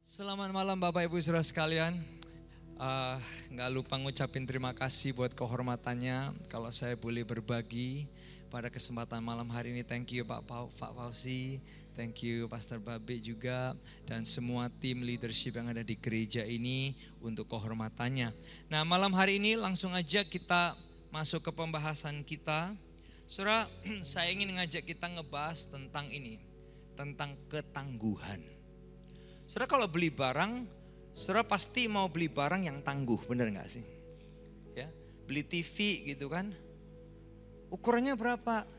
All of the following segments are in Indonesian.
Selamat malam Bapak Ibu Saudara sekalian. Nggak lupa ngucapin terima kasih buat kehormatannya kalau saya boleh berbagi pada kesempatan malam hari ini. Thank you Pak Fauzi, thank you Pastor Babe juga dan semua tim leadership yang ada di gereja ini untuk kehormatannya. Nah malam hari ini langsung aja kita masuk ke pembahasan kita. Saudara, saya ingin ngajak kita ngebahas tentang ini, tentang ketangguhan. Saudara kalau beli barang, saudara pasti mau beli barang yang tangguh, bener gak sih? Ya, beli TV gitu kan, ukurannya berapa?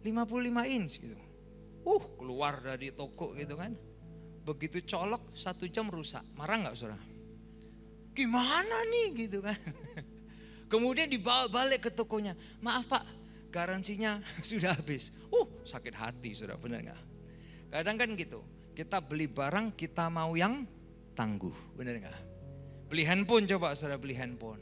55 inch gitu. Keluar dari toko gitu kan. Begitu colok 1 jam rusak, marah gak saudara? Gimana nih gitu kan. Kemudian dibawa balik ke tokonya, maaf pak, garansinya sudah habis. Sakit hati saudara, bener gak? Kadang kan gitu. Kita beli barang kita mau yang tangguh, bener gak? Beli handphone coba saudara beli handphone.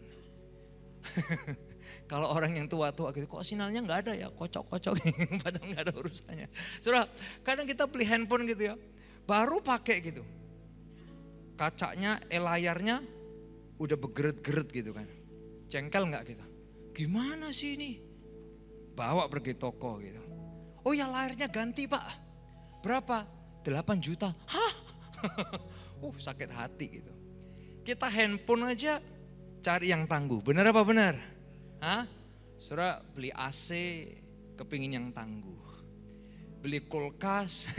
Kalau orang yang tua-tua gitu, kok sinyalnya gak ada ya, kocok-kocok, padahal gak ada urusannya. Saudara, kadang kita beli handphone gitu ya, baru pakai gitu. Kacanya, layarnya udah begeret-geret gitu kan. Jengkel gak kita? Gimana sih ini? Bawa pergi toko gitu. Oh ya layarnya ganti pak, berapa? 8 juta, hah? Sakit hati gitu. Kita handphone aja cari yang tangguh, benar apa benar? Hah? Saudara beli AC kepingin yang tangguh. Beli kulkas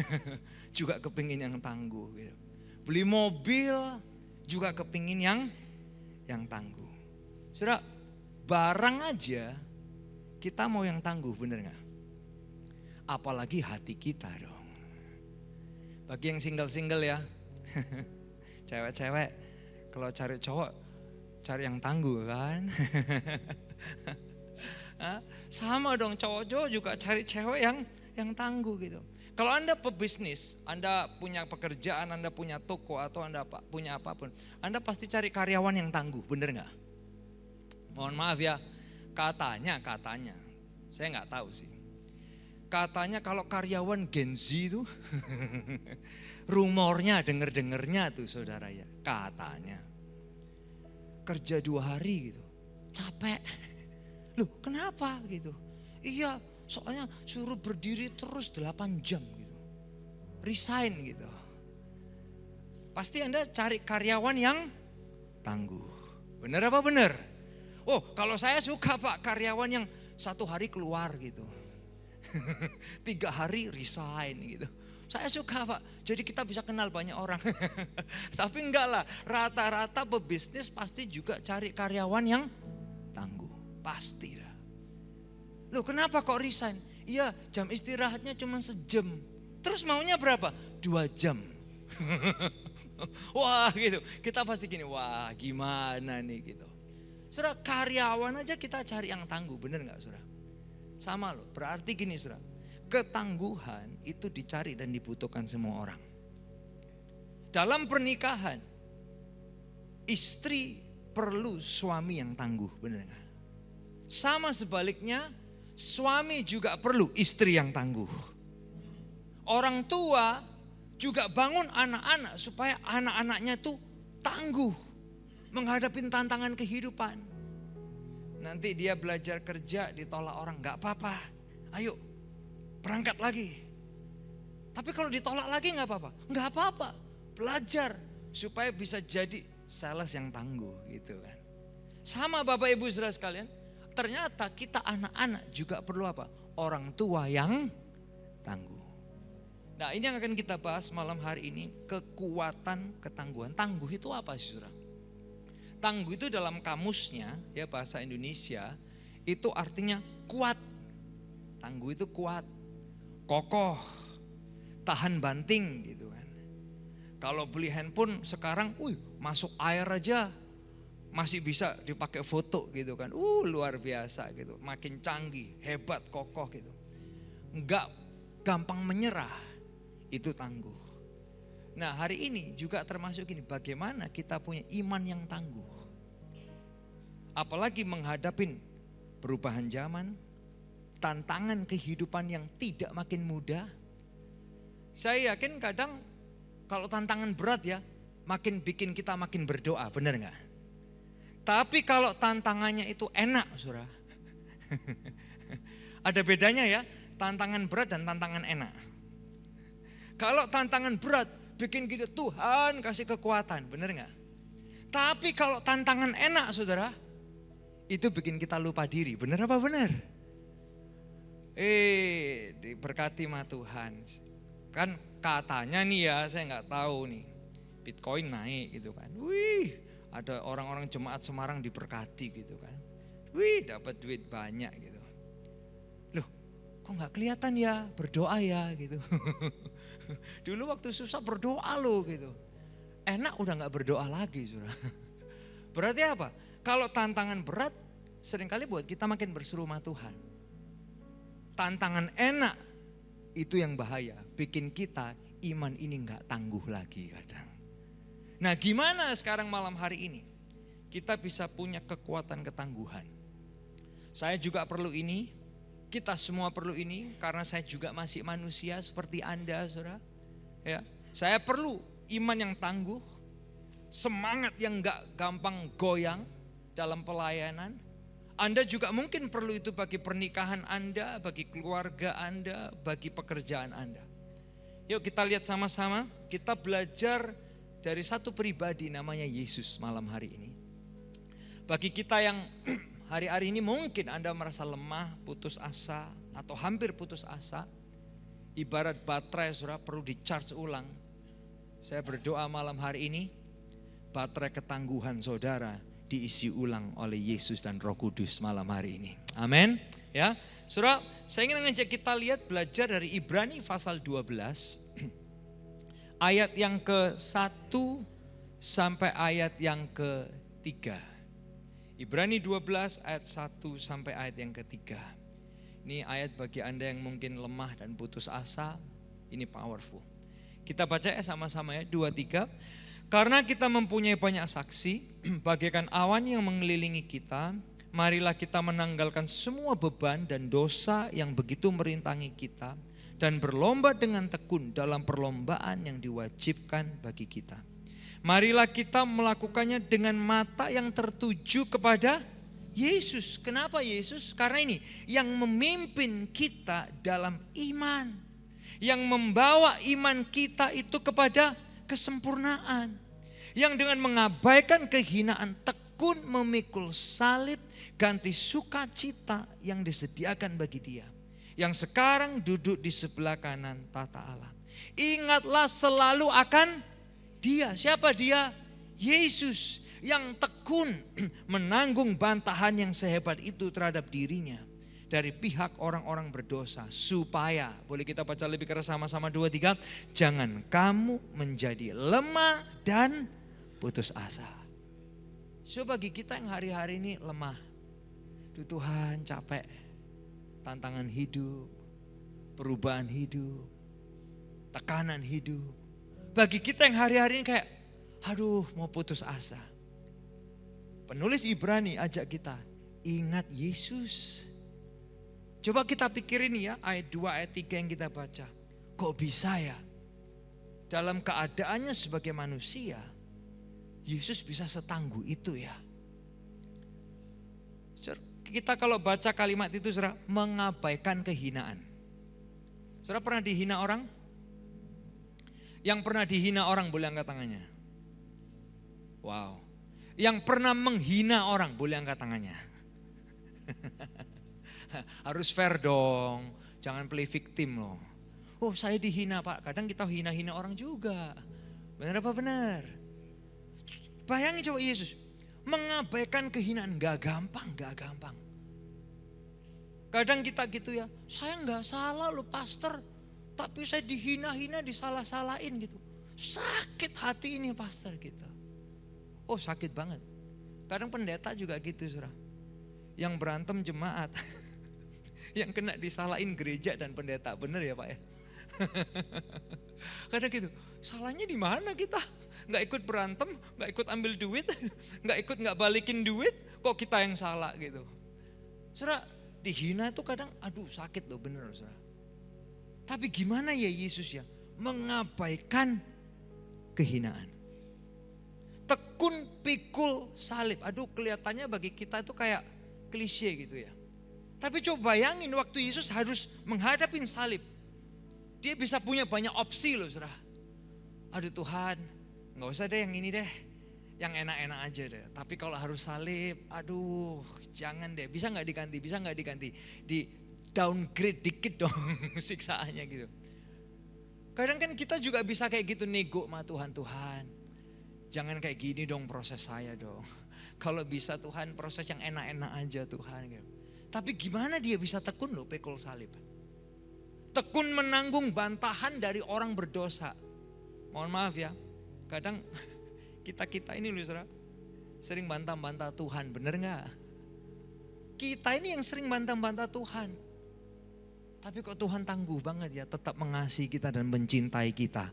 juga kepingin yang tangguh gitu. Beli mobil juga kepingin yang tangguh. Saudara, barang aja kita mau yang tangguh, benar gak? Apalagi hati kita dong. Bagi yang single-single ya, cewek-cewek kalau cari cowok cari yang tangguh kan. Sama dong cowok-cowok juga cari cewek yang tangguh gitu. Kalau Anda pebisnis, Anda punya pekerjaan, Anda punya toko atau Anda punya apapun, Anda pasti cari karyawan yang tangguh, bener gak? Mohon maaf ya, katanya, saya gak tahu sih. Katanya kalau karyawan Gen Z itu, rumornya denger-dengernya tuh saudara ya, katanya. Kerja 2 hari gitu, capek. Loh kenapa gitu? Iya soalnya suruh berdiri terus 8 jam gitu. Resign gitu. Pasti Anda cari karyawan yang tangguh. Bener apa bener? Kalau saya suka pak karyawan yang 1 hari keluar gitu. 3 hari resign gitu. Saya suka pak, jadi kita bisa kenal banyak orang. Tapi enggak lah, rata-rata pebisnis pasti juga cari karyawan yang tangguh. Pasti lah. Loh kenapa kok resign? Iya jam istirahatnya cuma sejam. Terus maunya berapa? 2 jam. Wah gitu, kita pasti gini, wah gimana nih gitu. Saudara karyawan aja kita cari yang tangguh, bener gak saudara? Sama loh, berarti gini saudara, ketangguhan itu dicari dan dibutuhkan semua orang. Dalam pernikahan, istri perlu suami yang tangguh, benar gak? Sama sebaliknya, suami juga perlu istri yang tangguh. Orang tua juga bangun anak-anak supaya anak-anaknya tuh tangguh menghadapi tantangan kehidupan. Nanti dia belajar kerja ditolak orang, gak apa-apa, ayo berangkat lagi. Tapi kalau ditolak lagi gak apa-apa, gak apa-apa, belajar supaya bisa jadi sales yang tangguh gitu kan. Sama Bapak Ibu Saudara sekalian, ternyata kita anak-anak juga perlu apa? Orang tua yang tangguh. Nah ini yang akan kita bahas malam hari ini, kekuatan ketangguhan. Tangguh itu apa sih saudara? Tangguh itu dalam kamusnya ya bahasa Indonesia itu artinya kuat. Tangguh itu kuat, kokoh, tahan banting gitu kan. Kalau beli handphone sekarang, masuk air aja masih bisa dipakai foto gitu kan. Luar biasa gitu, makin canggih, hebat, kokoh gitu. Enggak gampang menyerah, itu tangguh. Nah hari ini juga termasuk ini, bagaimana kita punya iman yang tangguh. Apalagi menghadapi perubahan zaman, tantangan kehidupan yang tidak makin mudah. Saya yakin kadang kalau tantangan berat ya, makin bikin kita makin berdoa, benar nggak? Tapi kalau tantangannya itu enak, saudara. Ada bedanya ya, tantangan berat dan tantangan enak. Kalau tantangan berat bikin kita Tuhan kasih kekuatan, benar nggak? Tapi kalau tantangan enak, saudara, itu bikin kita lupa diri, benar apa benar? Diberkati sama Tuhan. Kan katanya nih ya, saya nggak tahu nih, Bitcoin naik gitu kan. Wih, ada orang-orang jemaat Semarang diberkati gitu kan. Wih, dapat duit banyak gitu. Loh, kok nggak kelihatan ya berdoa ya gitu. Dulu waktu susah berdoa loh gitu. Enak udah nggak berdoa lagi, saudara. Berarti apa? Kalau tantangan berat, seringkali buat kita makin berseru sama Tuhan. Tantangan enak itu yang bahaya, bikin kita iman ini nggak tangguh lagi kadang. Nah, gimana sekarang malam hari ini kita bisa punya kekuatan ketangguhan? Saya juga perlu ini, kita semua perlu ini, karena saya juga masih manusia seperti Anda, saudara. Ya, saya perlu iman yang tangguh, semangat yang nggak gampang goyang dalam pelayanan. Anda juga mungkin perlu itu bagi pernikahan Anda, bagi keluarga Anda, bagi pekerjaan Anda. Yuk kita lihat sama-sama, kita belajar dari satu pribadi namanya Yesus malam hari ini. Bagi kita yang hari-hari ini mungkin Anda merasa lemah, putus asa, atau hampir putus asa. Ibarat baterai, saudara, perlu di-charge ulang. Saya berdoa malam hari ini, baterai ketangguhan saudara diisi ulang oleh Yesus dan Roh Kudus malam hari ini. Amin. Ya, saudara, saya ingin mengajak kita lihat belajar dari Ibrani pasal 12 ayat yang ke-1 sampai ayat yang ke-3. Ibrani 12 ayat 1 sampai ayat yang ke-3. Ini ayat bagi Anda yang mungkin lemah dan putus asa, ini powerful. Kita baca ya sama-sama ya, 2, 3. Karena kita mempunyai banyak saksi, bagaikan awan yang mengelilingi kita, marilah kita menanggalkan semua beban dan dosa yang begitu merintangi kita, dan berlomba dengan tekun dalam perlombaan yang diwajibkan bagi kita. Marilah kita melakukannya dengan mata yang tertuju kepada Yesus. Kenapa Yesus? Karena ini yang memimpin kita dalam iman, yang membawa iman kita itu kepada kesempurnaan. Yang dengan mengabaikan kehinaan tekun memikul salib, ganti sukacita yang disediakan bagi dia, yang sekarang duduk di sebelah kanan tahta Allah. Ingatlah selalu akan dia. Siapa dia? Yesus yang tekun menanggung bantahan yang sehebat itu terhadap dirinya dari pihak orang-orang berdosa, supaya, boleh kita baca lebih keras sama-sama 2, 3, jangan kamu menjadi lemah dan putus asa. So bagi kita yang hari-hari ini lemah, Tuhan capek, tantangan hidup, perubahan hidup, tekanan hidup. Bagi kita yang hari-hari ini kayak, aduh mau putus asa. Penulis Ibrani ajak kita, ingat Yesus. Coba kita pikirin ya, ayat 2, ayat 3 yang kita baca. Kok bisa ya? Dalam keadaannya sebagai manusia, Yesus bisa setangguh itu ya. Kita kalau baca kalimat itu, saudara, mengabaikan kehinaan. Saudara pernah dihina orang? Yang pernah dihina orang boleh angkat tangannya. Wow. Yang pernah menghina orang boleh angkat tangannya. Harus fair dong, jangan play victim loh. Oh saya dihina Pak, kadang kita hina-hina orang juga. Benar apa benar? Bayangin coba Yesus, mengabaikan kehinaan gak gampang. Kadang kita gitu ya, saya gak salah loh pastor, tapi saya dihina-hina, disalah-salahin gitu. Sakit hati ini pastor kita. Oh sakit banget. Kadang pendeta juga gitu saudara. Yang berantem jemaat. Yang kena disalahin gereja dan pendeta, bener ya Pak ya? Kadang gitu, salahnya di mana kita? Nggak ikut berantem, nggak ikut ambil duit, nggak balikin duit, kok kita yang salah gitu. Saudara, dihina itu kadang, aduh sakit loh bener saudara. Tapi gimana ya Yesus ya, mengabaikan kehinaan. tekun pikul salib. Aduh, kelihatannya bagi kita itu kayak klise gitu ya. Tapi coba bayangin waktu Yesus harus menghadapi salib. Dia bisa punya banyak opsi loh, saudara. Aduh Tuhan, gak usah deh yang ini deh. Yang enak-enak aja deh. Tapi kalau harus salib, aduh jangan deh. Bisa gak diganti, bisa gak diganti. Di downgrade dikit dong siksaannya gitu. Kadang kan kita juga bisa kayak gitu nego sama Tuhan. Tuhan, jangan kayak gini dong proses saya dong. Kalau bisa Tuhan proses yang enak-enak aja Tuhan gitu. Tapi gimana dia bisa tekun loh pikul salib. Tekun menanggung bantahan dari orang berdosa. Mohon maaf ya, kadang kita ini loh saudara, sering bantah-bantah Tuhan, bener gak? Kita ini yang sering bantah-bantah Tuhan. Tapi kok Tuhan tangguh banget ya, tetap mengasihi kita dan mencintai kita.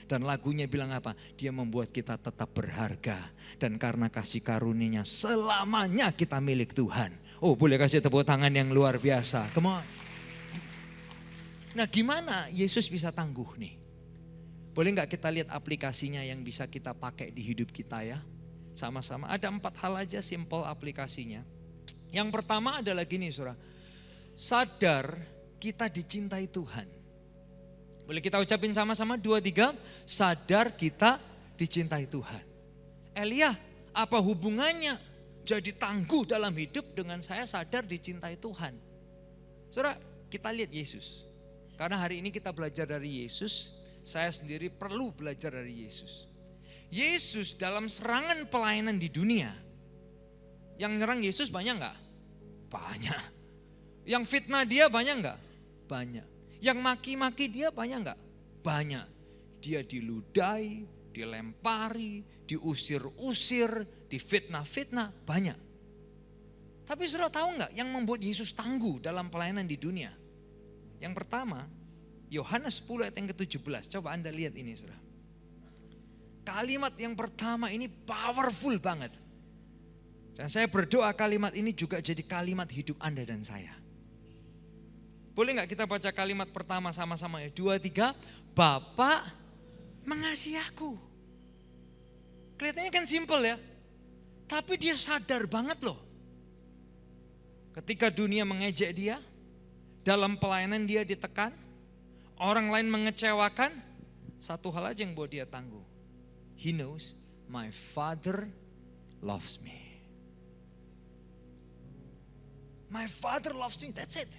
Dan lagunya bilang apa? Dia membuat kita tetap berharga. Dan karena kasih karunia selamanya kita milik Tuhan. Oh, boleh kasih tepuk tangan yang luar biasa. Come on. Nah, gimana Yesus bisa tangguh nih? Boleh gak kita lihat aplikasinya yang bisa kita pakai di hidup kita ya? Sama-sama, ada 4 hal aja simple aplikasinya. Yang pertama adalah gini saudara. Sadar kita dicintai Tuhan. Boleh kita ucapin sama-sama 2, 3. Sadar kita dicintai Tuhan. Elia, apa hubungannya jadi tangguh dalam hidup dengan saya sadar dicintai Tuhan? Saudara, kita lihat Yesus. Karena hari ini kita belajar dari Yesus, saya sendiri perlu belajar dari Yesus. Yesus dalam serangan pelayanan di dunia, yang nyerang Yesus banyak gak? Banyak. Yang fitnah dia banyak gak? Banyak. Yang maki-maki dia banyak gak? Banyak. Dia diludai, dilempari, diusir-usir, difitnah-fitnah, banyak. Tapi saudara tahu gak yang membuat Yesus tangguh dalam pelayanan di dunia? Yang pertama, Yohanes 10 ayat yang ke-17. Coba Anda lihat ini saudara. Kalimat yang pertama ini powerful banget. Dan saya berdoa kalimat ini juga jadi kalimat hidup Anda dan saya. Boleh gak kita baca kalimat pertama sama-sama ya? 2, 3. Bapa mengasihi aku. Kelihatannya kan simple ya. Tapi dia sadar banget loh. Ketika dunia mengejek dia, dalam pelayanan dia ditekan, orang lain mengecewakan, satu hal aja yang buat dia tangguh. He knows my Father loves me. My Father loves me, that's it.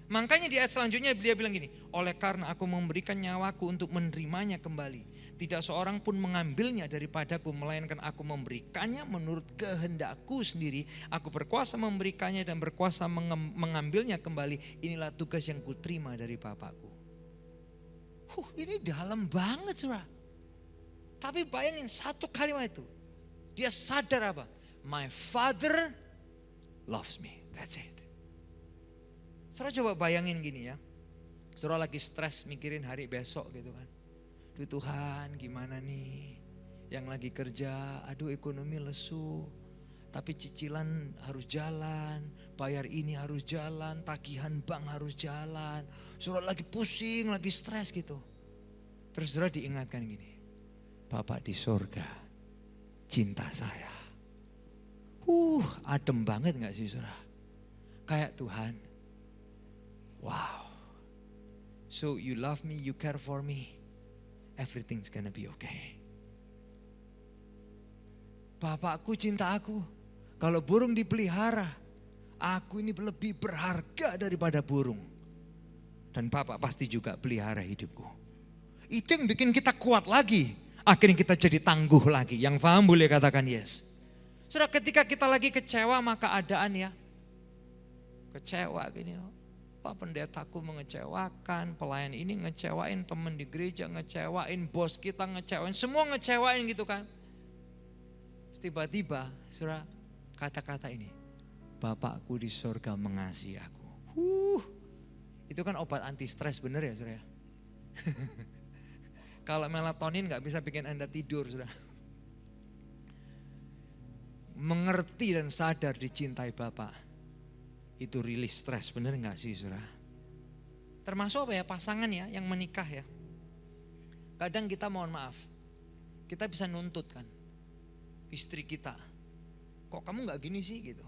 Makanya di ayat selanjutnya dia bilang gini, oleh karena aku memberikan nyawaku untuk menerimanya kembali. Tidak seorang pun mengambilnya daripadaku, melainkan aku memberikannya menurut kehendakku sendiri. Aku berkuasa memberikannya dan berkuasa mengambilnya kembali. Inilah tugas yang kuterima dari Bapakku. Ini dalam banget saudara. Tapi bayangin satu kalimat itu. Dia sadar apa? My Father loves me, that's it. Saudara coba bayangin gini ya. Saudara lagi stres mikirin hari besok gitu kan. Duh Tuhan gimana nih. Yang lagi kerja, aduh ekonomi lesu. Tapi cicilan harus jalan. Bayar ini harus jalan. Tagihan bank harus jalan. Saudara lagi pusing, lagi stres gitu. Terus saudara diingatkan gini. Bapak di surga cinta saya. Adem banget gak sih saudara? Kayak Tuhan. Wow, so you love me, you care for me, everything's gonna be okay. Bapakku cinta aku, kalau burung dipelihara, aku ini lebih berharga daripada burung. Dan Bapak pasti juga pelihara hidupku. Itu yang bikin kita kuat lagi, akhirnya kita jadi tangguh lagi. Yang paham boleh katakan yes. Saudara, ketika kita lagi kecewa sama keadaan ya, kecewa gini, Pak pendetaku mengecewakan, pelayan ini ngecewain, teman di gereja ngecewain, bos kita ngecewain, semua ngecewain gitu kan. Tiba-tiba saudara kata-kata ini, Bapakku di surga mengasihi aku. Itu kan obat anti stres bener ya saudara. Kalau melatonin gak bisa bikin Anda tidur saudara. Mengerti dan sadar dicintai Bapak. Itu rilis stres, bener gak sih saudara? Termasuk apa ya, pasangan ya yang menikah ya. Kadang kita mohon maaf, kita bisa nuntut kan. istri kita, kok kamu gak gini sih gitu.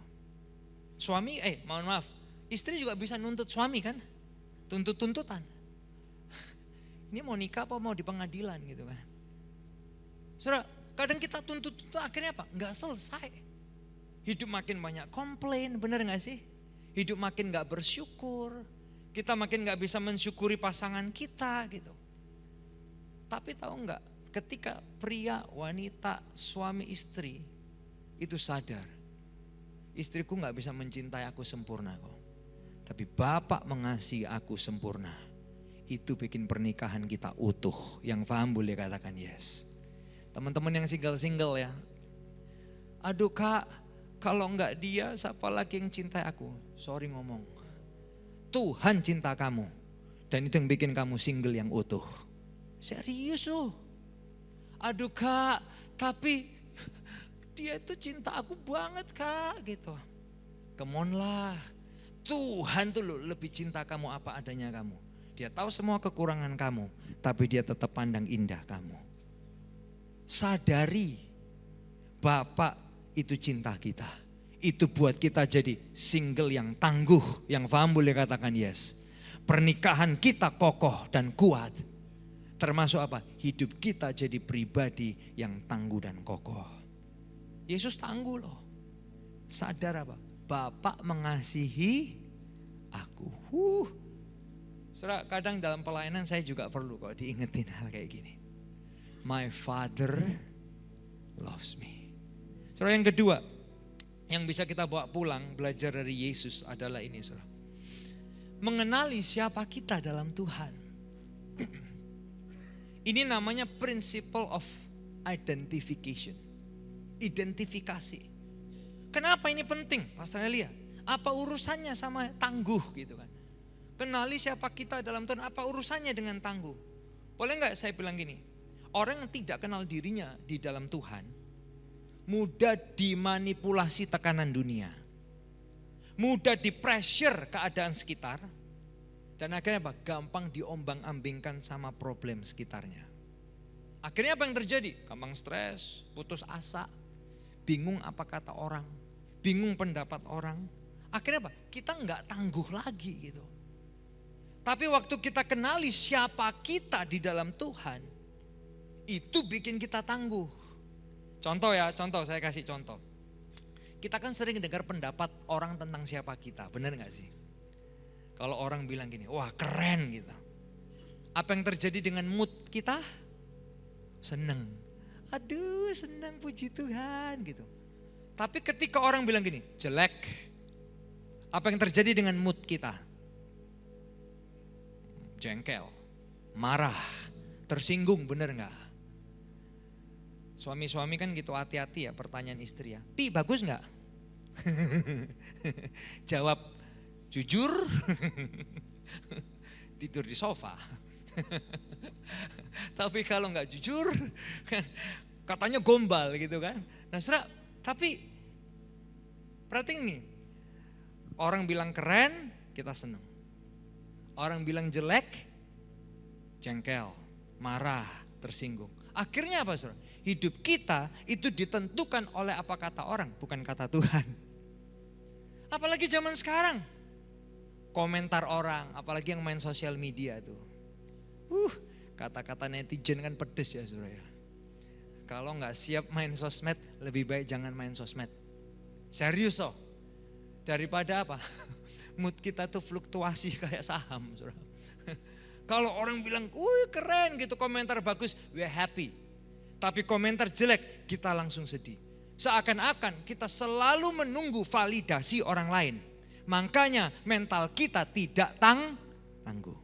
Suami, mohon maaf, istri juga bisa nuntut suami kan, tuntut-tuntutan. Ini mau nikah apa mau di pengadilan gitu kan. Saudara, kadang kita tuntut akhirnya apa? Gak selesai. Hidup makin banyak komplain, bener gak sih? Hidup makin gak bersyukur, kita makin gak bisa mensyukuri pasangan kita gitu. Tapi tahu gak, ketika pria, wanita, suami, istri itu sadar, istriku gak bisa mencintai aku sempurna kok, tapi Bapak mengasihi aku sempurna, itu bikin pernikahan kita utuh. Yang paham boleh katakan yes. Teman-teman yang single-single ya, aduh Kak, kalau enggak dia siapa lagi yang cintai aku? Sorry ngomong, Tuhan cinta kamu, dan itu yang bikin kamu single yang utuh. Serius loh. Aduh Kak, tapi dia itu cinta aku banget Kak gitu. Come on lah, Tuhan tuh loh lebih cinta kamu apa adanya kamu. Dia tahu semua kekurangan kamu, tapi dia tetap pandang indah kamu. Sadari, Bapak itu cinta kita. Itu buat kita jadi single yang tangguh, yang paham boleh katakan yes. Pernikahan kita kokoh dan kuat. Termasuk apa? Hidup kita jadi pribadi yang tangguh dan kokoh. Yesus tangguh loh. Sadar apa? Bapak mengasihi aku. Saudara, kadang dalam pelayanan saya juga perlu kok diingetin hal kayak gini. My Father loves me. Saudara, yang kedua yang bisa kita bawa pulang belajar dari Yesus adalah ini, saudara. Mengenali siapa kita dalam Tuhan. Ini namanya principle of identification. Identifikasi. Kenapa ini penting, Pastor Elia? Apa urusannya sama tangguh gitu kan? Kenali siapa kita dalam Tuhan, apa urusannya dengan tangguh? Boleh gak saya bilang gini, orang yang tidak kenal dirinya di dalam Tuhan, mudah dimanipulasi tekanan dunia. Mudah di-pressure keadaan sekitar. Dan akhirnya apa? Gampang diombang-ambingkan sama problem sekitarnya. Akhirnya apa yang terjadi? Gampang stres, putus asa, bingung apa kata orang, bingung pendapat orang. Akhirnya apa? Kita nggak tangguh lagi gitu. Tapi waktu kita kenali siapa kita di dalam Tuhan, itu bikin kita tangguh. Contoh ya, saya kasih contoh. Kita kan sering dengar pendapat orang tentang siapa kita, benar gak sih? Kalau orang bilang gini, wah keren gitu. Apa yang terjadi dengan mood kita? Seneng. Aduh senang, puji Tuhan gitu. Tapi ketika orang bilang gini, jelek. Apa yang terjadi dengan mood kita? Jengkel, marah, tersinggung, bener gak? Suami-suami kan gitu hati-hati ya pertanyaan istri ya. Pi bagus gak? Jawab jujur, tidur di sofa. Tapi kalau gak jujur, katanya gombal gitu kan. Nah saudara, tapi perhatiin nih. Orang bilang keren, kita senang. Orang bilang jelek, jengkel, marah, tersinggung. Akhirnya apa saudara? Hidup kita itu ditentukan oleh apa kata orang, bukan kata Tuhan. Apalagi zaman sekarang. Komentar orang, apalagi yang main sosial media tuh. Kata-kata netizen kan pedes ya saudara ya. Kalau gak siap main sosmed, lebih baik jangan main sosmed. Serius loh. Daripada apa? Mood kita tuh fluktuasi kayak saham saudara. Kalau orang bilang, keren gitu, komentar bagus, we happy. Tapi komentar jelek, kita langsung sedih. Seakan-akan kita selalu menunggu validasi orang lain. Makanya mental kita tidak tangguh.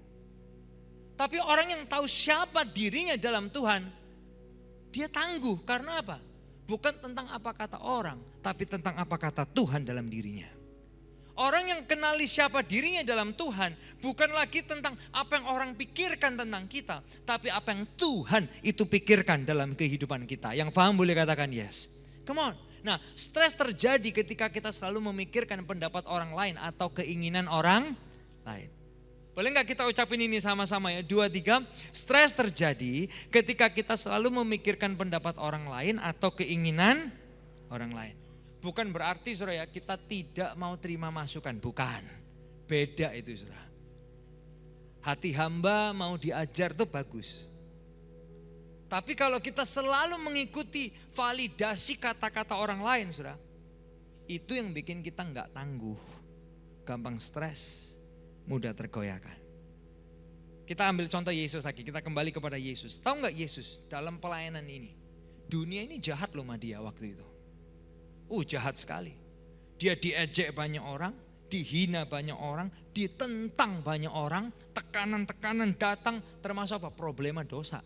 Tapi orang yang tahu siapa dirinya dalam Tuhan, dia tangguh. Karena apa? Bukan tentang apa kata orang, tapi tentang apa kata Tuhan dalam dirinya. Orang yang kenali siapa dirinya dalam Tuhan bukan lagi tentang apa yang orang pikirkan tentang kita, tapi apa yang Tuhan itu pikirkan dalam kehidupan kita. Yang paham boleh katakan yes. Come on. Nah, stres terjadi ketika kita selalu memikirkan pendapat orang lain atau keinginan orang lain. Boleh gak kita ucapin ini sama-sama ya? 2, 3. Stres terjadi ketika kita selalu memikirkan pendapat orang lain atau keinginan orang lain. Bukan berarti saudara ya kita tidak mau terima masukan, bukan. Beda itu saudara. Hati hamba mau diajar itu bagus. Tapi kalau kita selalu mengikuti validasi kata-kata orang lain saudara, itu yang bikin kita nggak tangguh, gampang stres, mudah tergoyahkan. Kita ambil contoh Yesus lagi, kita kembali kepada Yesus. Tahu nggak Yesus dalam pelayanan ini, dunia ini jahat loh sama dia waktu itu. Jahat sekali. Dia diejek banyak orang, dihina banyak orang, ditentang banyak orang, tekanan-tekanan datang, termasuk apa? Problema dosa.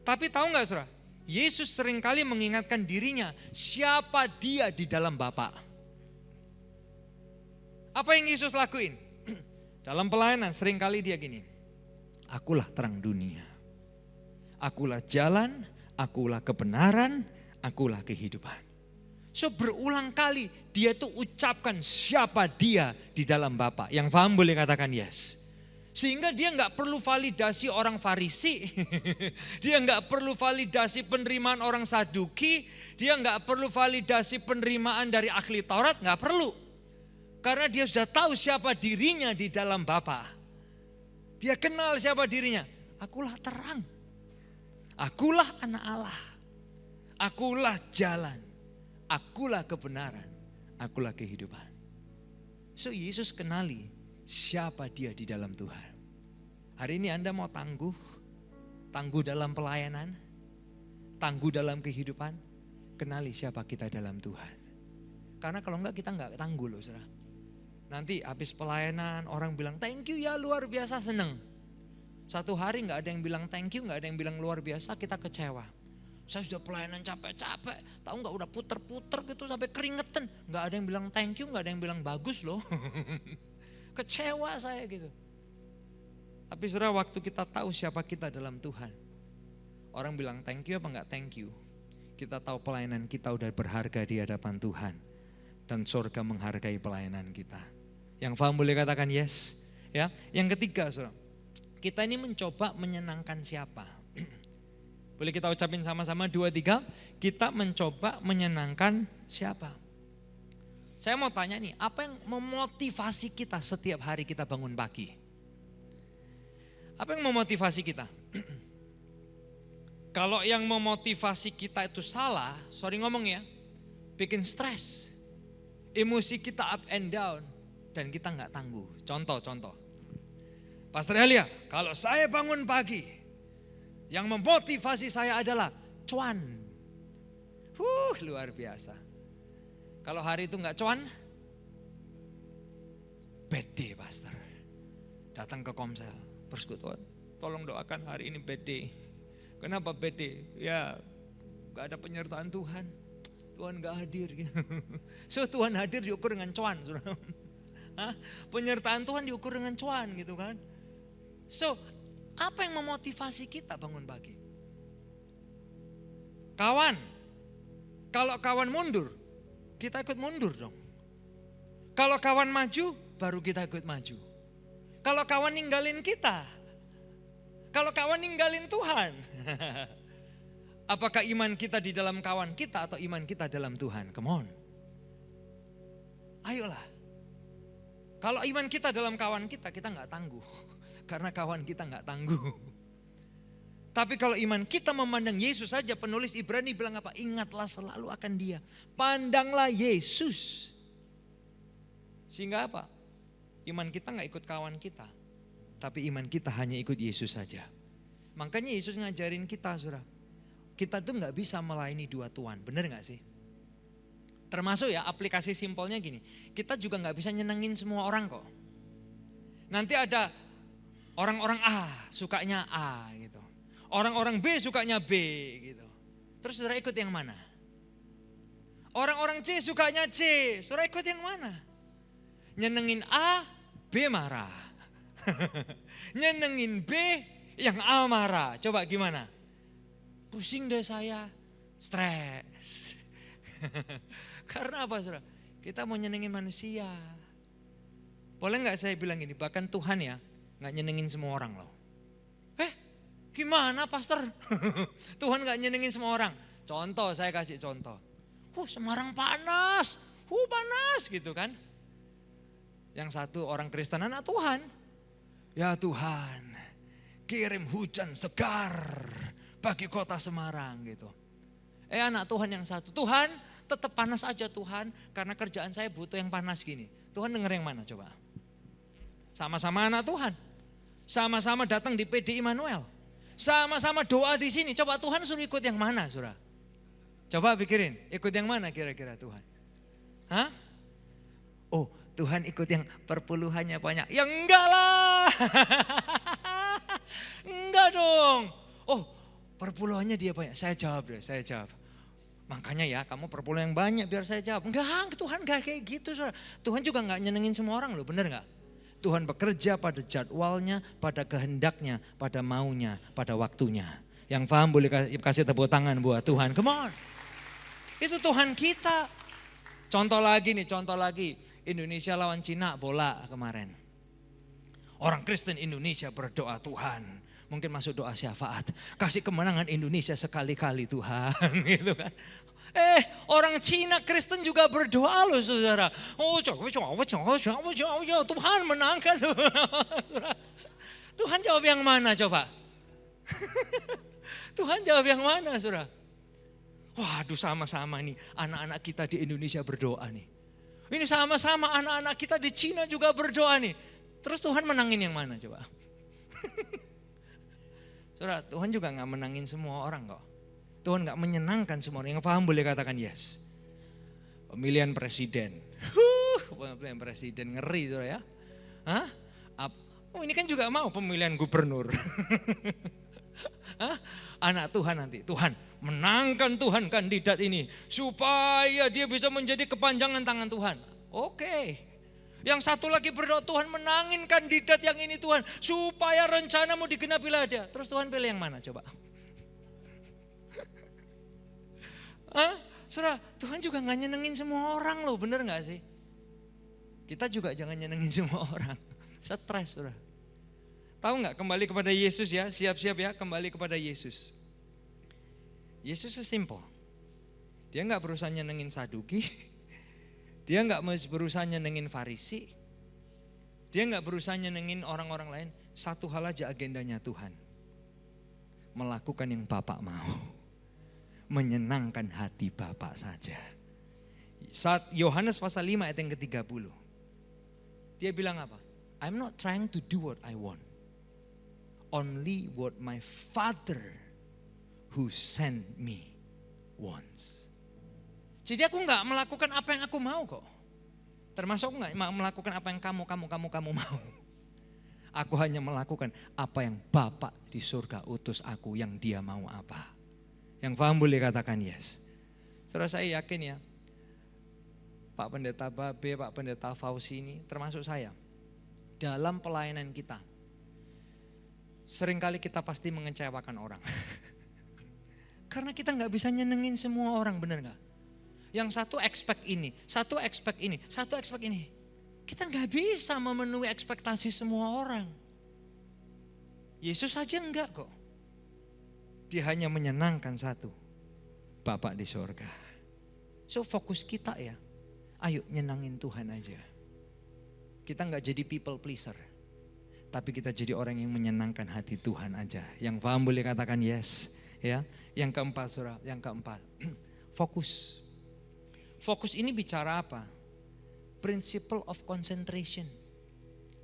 Tapi tahu nggak saudara, Yesus seringkali mengingatkan dirinya, siapa dia di dalam Bapa. Apa yang Yesus lakuin? Dalam pelayanan seringkali dia gini, akulah terang dunia, akulah jalan, akulah kebenaran, akulah kehidupan. So berulang kali dia tuh ucapkan siapa dia di dalam Bapa. Yang paham boleh katakan yes. Sehingga dia gak perlu validasi orang Farisi, dia gak perlu validasi penerimaan orang Saduki, dia gak perlu validasi penerimaan dari ahli Taurat, gak perlu. Karena dia sudah tahu siapa dirinya di dalam Bapa. Dia kenal siapa dirinya, akulah terang, akulah anak Allah, akulah jalan, akulah kebenaran, akulah kehidupan. So Yesus kenali siapa dia di dalam Tuhan. Hari ini Anda mau tangguh dalam pelayanan, tangguh dalam kehidupan, kenali siapa kita dalam Tuhan. Karena kalau enggak kita enggak tangguh loh saudara. Nanti habis pelayanan orang bilang thank you ya luar biasa, seneng. Satu hari enggak ada yang bilang thank you, enggak ada yang bilang luar biasa, kita kecewa. Saya sudah pelayanan capek-capek, tahu nggak udah puter-puter gitu sampai keringetan. Nggak ada yang bilang thank you, nggak ada yang bilang bagus loh. Kecewa saya gitu. Tapi saudara waktu kita tahu siapa kita dalam Tuhan. Orang bilang thank you apa nggak thank you. Kita tahu pelayanan kita udah berharga di hadapan Tuhan. Dan surga menghargai pelayanan kita. Yang paham boleh katakan yes. Ya. Yang ketiga saudara, kita ini mencoba menyenangkan siapa? Boleh kita ucapin sama-sama 2, 3. Kita mencoba menyenangkan siapa? Saya mau tanya nih, apa yang memotivasi kita setiap hari kita bangun pagi? Apa yang memotivasi kita? Kalau yang memotivasi kita itu salah, sorry ngomong ya, bikin stres. Emosi kita up and down dan kita nggak tangguh. Contoh. Pastor Elia, kalau saya bangun pagi, yang memotivasi saya adalah cuan. Luar biasa. Kalau hari itu enggak cuan, bad day pastor. Datang ke komsel, persekutuan, tolong doakan hari ini bad day. Kenapa bad day? Ya enggak ada penyertaan Tuhan. Tuhan enggak hadir gitu. So Tuhan hadir diukur dengan cuan. Penyertaan Tuhan diukur dengan cuan gitu kan. So apa yang memotivasi kita bangun pagi? Kawan. Kalau kawan mundur, kita ikut mundur dong. Kalau kawan maju, baru kita ikut maju. Kalau kawan ninggalin kita, kalau kawan ninggalin Tuhan, apakah iman kita di dalam kawan kita atau iman kita dalam Tuhan? Come on. Ayolah. Kalau iman kita dalam kawan kita nggak tangguh. Karena kawan kita nggak tangguh. Tapi kalau iman kita memandang Yesus saja, penulis Ibrani bilang apa? Ingatlah selalu akan Dia. Pandanglah Yesus. Sehingga apa? Iman kita nggak ikut kawan kita. Tapi iman kita hanya ikut Yesus saja. Makanya Yesus ngajarin kita saudara. Kita tuh nggak bisa melayani dua Tuhan. Bener nggak sih? Termasuk ya aplikasi simpelnya gini. Kita juga nggak bisa nyenengin semua orang kok. Nanti ada orang-orang A sukanya A gitu. Orang-orang B sukanya B gitu. Terus saudara ikut yang mana? Orang-orang C sukanya C. Saudara ikut yang mana? Nyenengin A, B marah. Nyenengin B, yang A marah. Coba gimana? Pusing deh saya, stres. Karena apa saudara? Kita mau nyenengin manusia. Boleh gak saya bilang gini, bahkan Tuhan ya gak nyenengin semua orang loh. Gimana pastor? Tuhan gak nyenengin semua orang. Contoh, saya kasih contoh. Semarang panas, panas gitu kan. Yang satu orang Kristen anak Tuhan. Ya Tuhan, kirim hujan segar bagi kota Semarang gitu. Anak Tuhan yang satu, Tuhan tetap panas aja Tuhan, karena kerjaan saya butuh yang panas gini. Tuhan denger yang mana coba? Sama-sama anak Tuhan, sama-sama datang di PD Immanuel, sama-sama doa di sini. Coba Tuhan suruh ikut yang mana, saudara? Coba pikirin, ikut yang mana kira-kira Tuhan? Hah? Tuhan ikut yang perpuluhannya banyak. Ya enggak lah. Enggak dong. Perpuluhannya dia banyak. Saya jawab. Makanya ya kamu perpuluhan yang banyak biar saya jawab. Enggak, Tuhan enggak kayak gitu, saudara. Tuhan juga enggak nyenengin semua orang loh, bener enggak? Tuhan bekerja pada jadwalnya, pada kehendaknya, pada maunya, pada waktunya. Yang paham boleh kasih tepuk tangan buat Tuhan. Come on. Itu Tuhan kita. Contoh lagi. Indonesia lawan Cina bola kemarin. Orang Kristen Indonesia berdoa, Tuhan, mungkin masuk doa syafaat, kasih kemenangan Indonesia sekali-kali Tuhan, gitu kan. Orang Cina Kristen juga berdoa loh saudara. Tuhan menangkan. Tuhan jawab yang mana coba? Tuhan jawab yang mana saudara? Waduh, sama-sama nih anak-anak kita di Indonesia berdoa nih. Ini sama-sama anak-anak kita di Cina juga berdoa nih. Terus Tuhan menangin yang mana coba? Saudara, Tuhan juga gak menangin semua orang kok. Tuhan gak menyenangkan semua orang. Yang paham boleh katakan yes. Pemilihan presiden. Pemilihan presiden ngeri saudara ya. Hah? Ini kan juga mau pemilihan gubernur. Anak Tuhan nanti, Tuhan menangkan Tuhan kandidat ini supaya dia bisa menjadi kepanjangan tangan Tuhan. Oke. Yang satu lagi berdoa, Tuhan menangin kandidat yang ini Tuhan supaya rencanamu digenapilah dia. Terus Tuhan pilih yang mana coba? Saudara, Tuhan juga gak nyenengin semua orang loh, bener gak sih? Kita juga jangan nyenengin semua orang. Stres saudara. Tahu nggak, kembali kepada Yesus ya, siap-siap ya, kembali kepada Yesus. Yesus simple. Dia nggak berusaha nyenengin Saduki, dia nggak berusaha nyenengin Farisi, dia nggak berusaha nyenengin orang-orang lain. Satu hal aja agendanya Tuhan, melakukan yang Bapak mau, menyenangkan hati Bapak saja. Saat Yohanes pasal 5 ayat yang ke-30, dia bilang apa? I'm not trying to do what I want. Only what my Father who sent me wants. Jadi aku gak melakukan apa yang aku mau kok. Termasuk aku gak melakukan apa yang kamu mau. Aku hanya melakukan apa yang Bapa di surga utus aku, yang dia mau apa. Yang paham boleh katakan yes. Saudara, saya yakin ya, Pak Pendeta Babe, Pak Pendeta Fauzi ini termasuk saya. Dalam pelayanan kita, seringkali kita pasti mengecewakan orang. Karena kita gak bisa nyenengin semua orang, bener gak? Yang satu expect ini, satu expect ini, satu expect ini. Kita gak bisa memenuhi ekspektasi semua orang. Yesus saja enggak kok. Dia hanya menyenangkan satu, Bapak di surga. So fokus kita ya, ayo nyenangin Tuhan aja. Kita gak jadi people pleaser, tapi kita jadi orang yang menyenangkan hati Tuhan aja. Yang paham boleh katakan yes. Ya. Yang keempat saudara, fokus. Fokus ini bicara apa? Principle of concentration.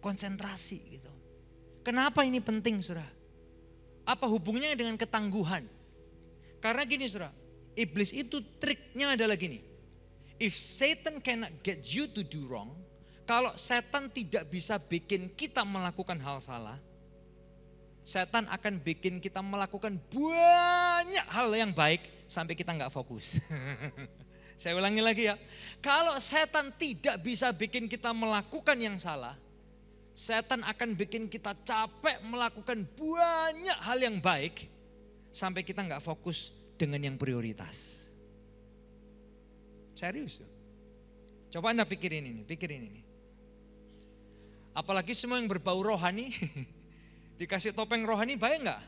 Konsentrasi gitu. Kenapa ini penting saudara? Apa hubungannya dengan ketangguhan? Karena gini saudara, iblis itu triknya adalah gini. If Satan cannot get you to do wrong, kalau setan tidak bisa bikin kita melakukan hal salah, setan akan bikin kita melakukan banyak hal yang baik sampai kita gak fokus. Saya ulangi lagi ya. Kalau setan tidak bisa bikin kita melakukan yang salah, setan akan bikin kita capek melakukan banyak hal yang baik sampai kita gak fokus dengan yang prioritas. Serius. Coba Anda pikirin ini. Apalagi semua yang berbau rohani, dikasih topeng rohani baik gak?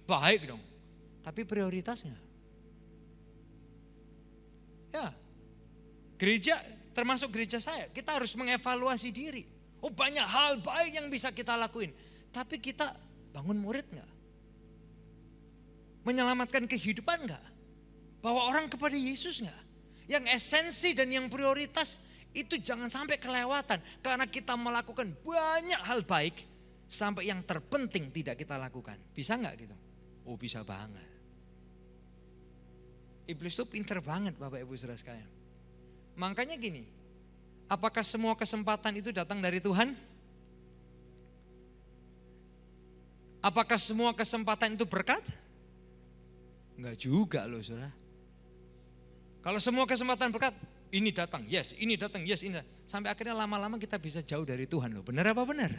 Baik dong, tapi prioritasnya. Ya, gereja termasuk gereja saya, kita harus mengevaluasi diri. Oh, banyak hal baik yang bisa kita lakuin. Tapi kita bangun murid enggak? Menyelamatkan kehidupan enggak? Bawa orang kepada Yesus enggak? Yang esensi dan yang prioritas itu jangan sampai kelewatan. Karena kita melakukan banyak hal baik, sampai yang terpenting tidak kita lakukan. Bisa enggak gitu? Oh, bisa banget. Iblis itu pinter banget Bapak Ibu Saudara sekalian. Makanya gini, apakah semua kesempatan itu datang dari Tuhan? Apakah semua kesempatan itu berkat? Enggak juga loh saudara. Kalau semua kesempatan berkat, ini datang, yes, ini datang, yes, ini datang. Sampai akhirnya lama-lama kita bisa jauh dari Tuhan loh. Benar apa benar?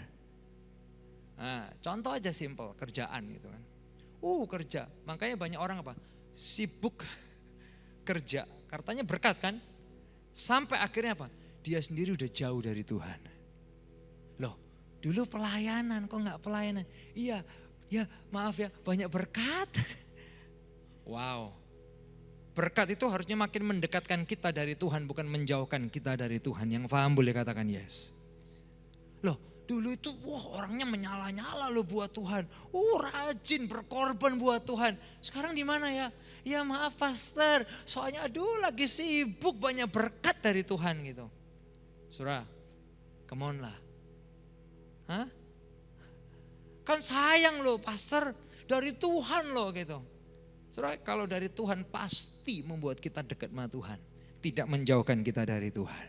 Nah, contoh aja simple, kerjaan gitu kan. Kerja, makanya banyak orang apa? Sibuk kerja, katanya berkat kan? Sampai akhirnya apa? Dia sendiri udah jauh dari Tuhan. Loh, dulu pelayanan, kok nggak pelayanan? Iya, ya maaf ya, banyak berkat. Wow, berkat itu harusnya makin mendekatkan kita dari Tuhan, bukan menjauhkan kita dari Tuhan. Yang paham boleh katakan yes. Loh, dulu itu orangnya menyala-nyala loh buat Tuhan. Rajin berkorban buat Tuhan. Sekarang di mana ya? Ya maaf pastor, soalnya lagi sibuk, banyak berkat dari Tuhan gitu. Saudara, come on lah. Hah? Kan sayang loh pastor, dari Tuhan loh gitu. Saudara, kalau dari Tuhan pasti membuat kita dekat sama Tuhan. Tidak menjauhkan kita dari Tuhan.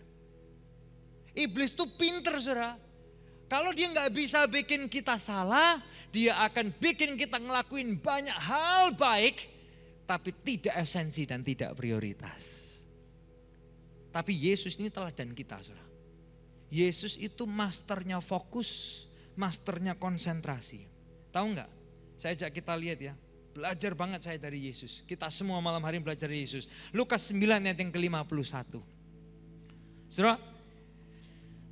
Iblis tuh pinter saudara. Kalau dia nggak bisa bikin kita salah, dia akan bikin kita ngelakuin banyak hal baik, tapi tidak esensi dan tidak prioritas. Tapi Yesus ini teladan kita saudara. Yesus itu masternya fokus, masternya konsentrasi. Tahu nggak? Saya ajak kita lihat ya. Belajar banget saya dari Yesus. Kita semua malam hari belajar dari Yesus. Lukas 9 ayat yang ke-51. Saudara,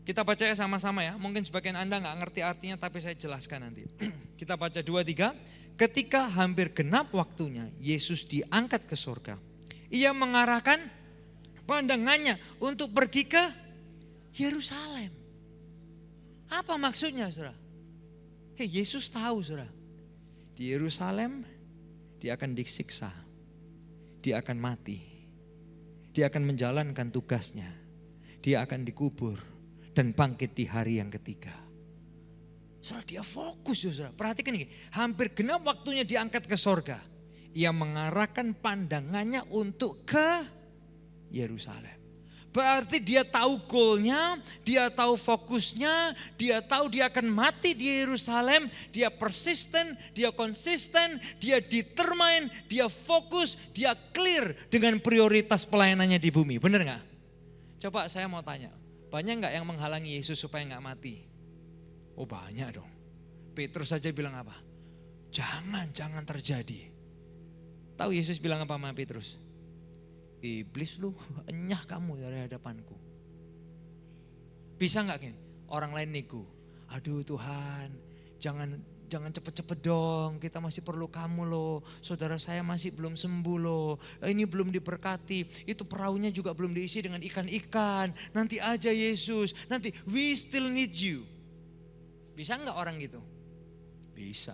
kita baca sama-sama ya. Mungkin sebagian Anda nggak ngerti artinya, tapi saya jelaskan nanti. Kita baca 2-3. Ketika hampir genap waktunya, Yesus diangkat ke surga. Ia mengarahkan pandangannya untuk pergi ke Yerusalem. Apa maksudnya saudara? Yesus tahu saudara. Di Yerusalem dia akan disiksa. Dia akan mati. Dia akan menjalankan tugasnya. Dia akan dikubur dan bangkit di hari yang ketiga. Saudara, dia fokus ya saudara. Perhatikan ini, hampir genap waktunya diangkat ke sorga. Ia mengarahkan pandangannya untuk ke Yerusalem. Berarti dia tahu goalnya, dia tahu fokusnya, dia tahu dia akan mati di Yerusalem. Dia persisten, dia konsisten, dia determine, dia fokus, dia clear dengan prioritas pelayanannya di bumi. Benar gak? Coba saya mau tanya, banyak gak yang menghalangi Yesus supaya gak mati? Oh banyak dong. Petrus saja bilang apa? Jangan terjadi. Tahu Yesus bilang apa sama Petrus? Iblis lu, enyah kamu dari hadapanku. Bisa gak gini? Orang lain nego. Aduh Tuhan, jangan cepet-cepet dong, kita masih perlu kamu loh. Saudara saya masih belum sembuh loh. Ini belum diberkati, itu perahunya juga belum diisi dengan ikan-ikan. Nanti aja Yesus, nanti we still need you. Bisa enggak orang gitu? Bisa.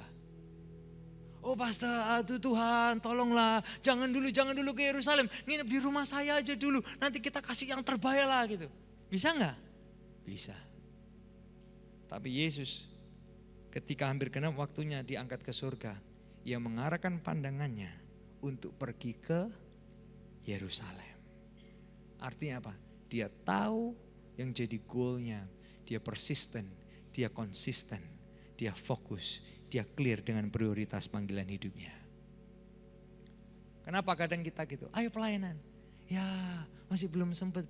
Oh pastor, aduh Tuhan tolonglah, jangan dulu ke Yerusalem, nginep di rumah saya aja dulu, nanti kita kasih yang terbaik lah gitu. Bisa enggak? Bisa. Tapi Yesus ketika hampir genap waktunya diangkat ke surga, ia mengarahkan pandangannya untuk pergi ke Yerusalem. Artinya apa? Dia tahu yang jadi goalnya, dia persisten, dia konsisten, dia fokus, dia clear dengan prioritas panggilan hidupnya. Kenapa kadang kita gitu, ayo pelayanan. Ya masih belum sempat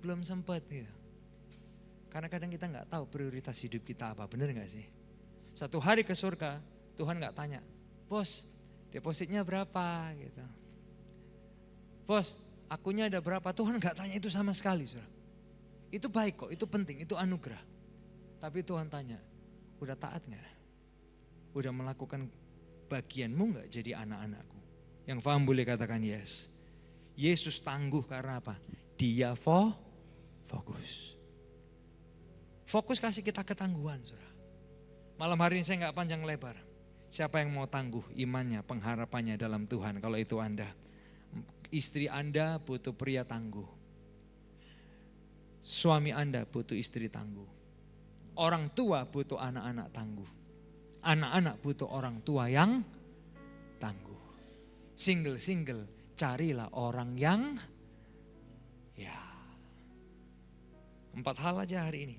gitu. Karena kadang kita gak tahu prioritas hidup kita apa, bener gak sih? Satu hari ke surga, Tuhan gak tanya, bos depositnya berapa gitu. Bos akunnya ada berapa, Tuhan gak tanya itu sama sekali. Saudara. Itu baik kok, itu penting, itu anugerah. Tapi Tuhan tanya, udah taat gak? Udah melakukan bagianmu gak jadi anak-anakku? Yang paham boleh katakan yes. Yesus tangguh karena apa? Dia fokus. Fokus kasih kita ketangguhan, saudara. Malam hari ini saya nggak panjang lebar. Siapa yang mau tangguh imannya, pengharapannya dalam Tuhan? Kalau itu Anda, istri Anda butuh pria tangguh. Suami Anda butuh istri tangguh. Orang tua butuh anak-anak tangguh. Anak-anak butuh orang tua yang tangguh. Single-single, carilah orang yang 4 hal aja hari ini.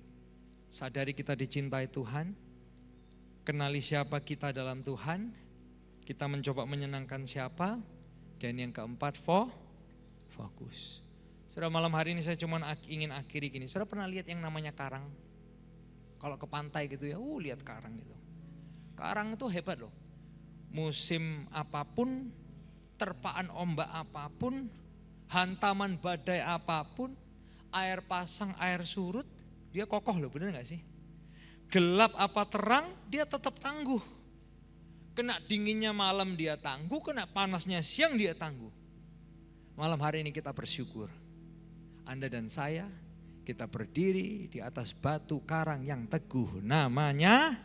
Sadari kita dicintai Tuhan, kenali siapa kita dalam Tuhan, kita mencoba menyenangkan siapa, dan yang keempat fokus. Saudara, malam hari ini saya cuma ingin akhiri gini. Saudara pernah lihat yang namanya karang? Kalau ke pantai gitu ya, lihat karang gitu. Karang itu hebat loh. Musim apapun, terpaan ombak apapun, hantaman badai apapun, air pasang, air surut, dia kokoh loh, bener gak sih? Gelap apa terang, dia tetap tangguh. Kena dinginnya malam dia tangguh, kena panasnya siang dia tangguh. Malam hari ini kita bersyukur. Anda dan saya, kita berdiri di atas batu karang yang teguh, namanya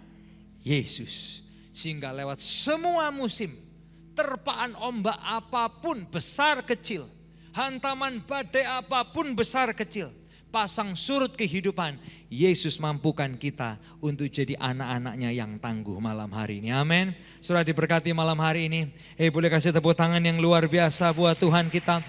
Yesus. Sehingga lewat semua musim, terpaan ombak apapun besar kecil, hantaman badai apapun besar kecil, pasang surut kehidupan, Yesus mampukan kita untuk jadi anak-anaknya yang tangguh malam hari ini. Amin. Saudara diberkati malam hari ini. Boleh kasih tepuk tangan yang luar biasa buat Tuhan kita.